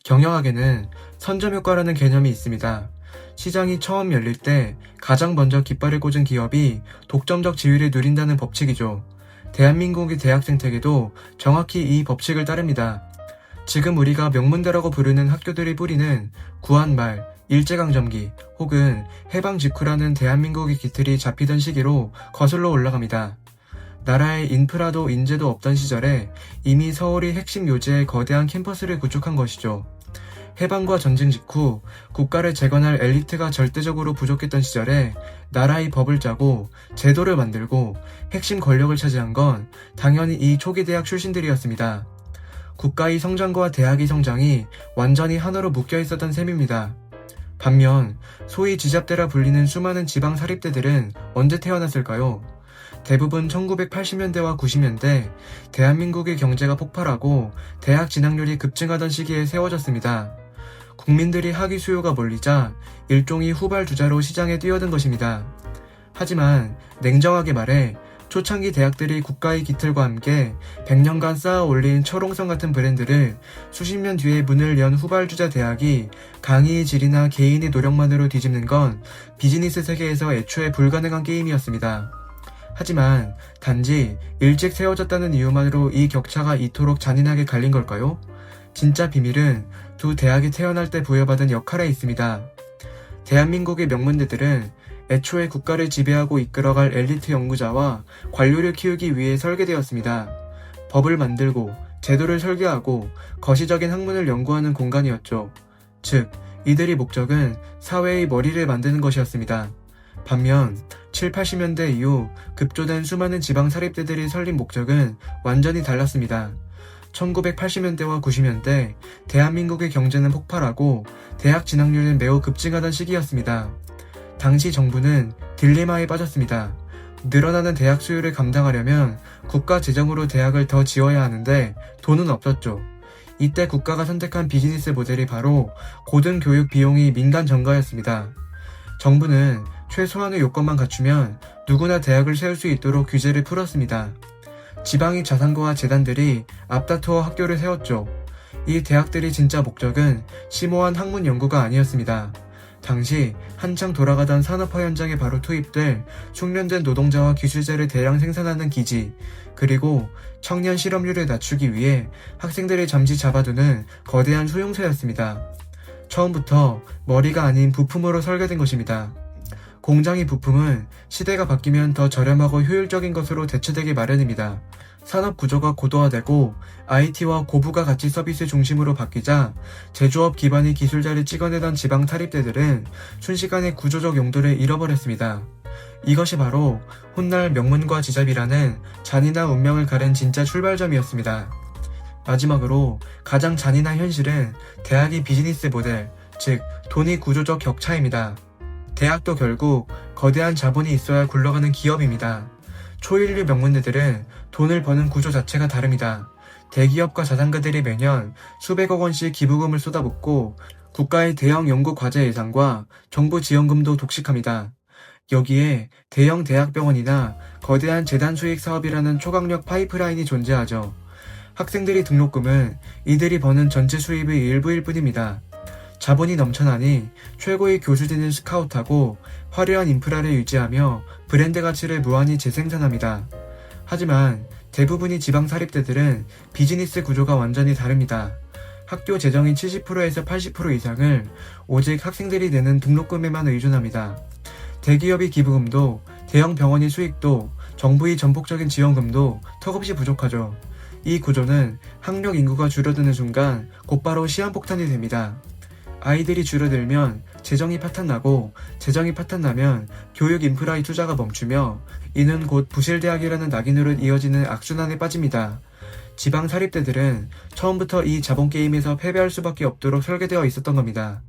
경영학에는 선점효과라는 개념이 있습니다. 시장이 처음 열릴 때 가장 먼저 깃발을 꽂은 기업이 독점적 지위를 누린다는 법칙이죠. 대한민국의 대학 생태계도 정확히 이 법칙을 따릅니다. 지금 우리가 명문대라고 부르는 학교들의 뿌리는 구한말, 일제강점기 혹은 해방 직후라는 대한민국의 기틀이 잡히던 시기로 거슬러 올라갑니다. 나라에 인프라도 인재도 없던 시절에 이미 서울이 핵심 요지의 거대한 캠퍼스를 구축한 것이죠. 해방과 전쟁 직후 국가를 재건할 엘리트가 절대적으로 부족했던 시절에 나라의 법을 짜고 제도를 만들고 핵심 권력을 차지한 건 당연히 이 초기 대학 출신들이었습니다. 국가의 성장과 대학의 성장이 완전히 하나로 묶여 있었던 셈입니다. 반면 소위 지잡대라 불리는 수많은 지방 사립대들은 언제 태어났을까요? 대부분 1980년대와 90년대 대한민국의 경제가 폭발하고 대학 진학률이 급증하던 시기에 세워졌습니다. 국민들이 학위 수요가 몰리자 일종의 후발주자로 시장에 뛰어든 것입니다. 하지만 냉정하게 말해 초창기 대학들이 국가의 기틀과 함께 100년간 쌓아 올린 철옹성 같은 브랜드를 수십 년 뒤에 문을 연 후발주자 대학이 강의의 질이나 개인의 노력만으로 뒤집는 건 비즈니스 세계에서 애초에 불가능한 게임이었습니다. 하지만 단지 일찍 세워졌다는 이유만으로 이 격차가 이토록 잔인하게 갈린 걸까요? 진짜 비밀은 두 대학이 태어날 때 부여받은 역할에 있습니다. 대한민국의 명문대들은 애초에 국가를 지배하고 이끌어갈 엘리트 연구자와 관료를 키우기 위해 설계되었습니다. 법을 만들고 제도를 설계하고 거시적인 학문을 연구하는 공간이었죠. 즉, 이들의 목적은 사회의 머리를 만드는 것이었습니다. 반면 7, 80년대 이후 급조된 수많은 지방 사립대들이 설린 목적은 완전히 달랐습니다. 1980년대와 90년대 대한민국의 경제는 폭발하고 대학 진학률은 매우 급증하던 시기였습니다. 당시 정부는 딜레마에 빠졌습니다. 늘어나는 대학 수요를 감당하려면 국가 재정으로 대학을 더 지어야 하는데 돈은 없었죠. 이때 국가가 선택한 비즈니스 모델이 바로 고등교육 비용이 민간 전가였습니다. 정부는 최소한의 요건만 갖추면 누구나 대학을 세울 수 있도록 규제를 풀었습니다. 지방의 자산가와 재단들이 앞다투어 학교를 세웠죠. 이 대학들의 진짜 목적은 심오한 학문 연구가 아니었습니다. 당시 한창 돌아가던 산업화 현장에 바로 투입될 숙련된 노동자와 기술자를 대량 생산하는 기지, 그리고 청년 실업률을 낮추기 위해 학생들을 잠시 잡아두는 거대한 수용소였습니다. 처음부터 머리가 아닌 부품으로 설계된 것입니다. 공장의 부품은 시대가 바뀌면 더 저렴하고 효율적인 것으로 대체되기 마련입니다. 산업 구조가 고도화되고 IT와 고부가 가치 서비스 중심으로 바뀌자 제조업 기반의 기술자를 찍어내던 지방 사립대들은 순식간에 구조적 용도를 잃어버렸습니다. 이것이 바로 훗날 명문과 지잡이라는 잔인한 운명을 가른 진짜 출발점이었습니다. 마지막으로 가장 잔인한 현실은 대학의 비즈니스 모델, 즉 돈의 구조적 격차입니다. 대학도 결국 거대한 자본이 있어야 굴러가는 기업입니다. 초일류 명문대들은 돈을 버는 구조 자체가 다릅니다. 대기업과 자산가들이 매년 수백억 원씩 기부금을 쏟아붓고 국가의 대형 연구 과제 예산과 정부 지원금도 독식합니다. 여기에 대형 대학병원이나 거대한 재단 수익 사업이라는 초강력 파이프라인이 존재하죠. 학생들이 등록금은 이들이 버는 전체 수입의 일부일 뿐입니다. 자본이 넘쳐나니 최고의 교수진을 스카우트하고 화려한 인프라를 유지하며 브랜드 가치를 무한히 재생산합니다. 하지만 대부분의 지방 사립대들은 비즈니스 구조가 완전히 다릅니다. 학교 재정의 70%에서 80% 이상을 오직 학생들이 내는 등록금에만 의존합니다. 대기업의 기부금도 대형 병원의 수익도 정부의 전폭적인 지원금도 턱없이 부족하죠. 이 구조는 학력 인구가 줄어드는 순간 곧바로 시한폭탄이 됩니다. 아이들이 줄어들면 재정이 파탄나고 재정이 파탄나면 교육 인프라의 투자가 멈추며 이는 곧 부실대학이라는 낙인으로 이어지는 악순환에 빠집니다. 지방 사립대들은 처음부터 이 자본게임에서 패배할 수밖에 없도록 설계되어 있었던 겁니다.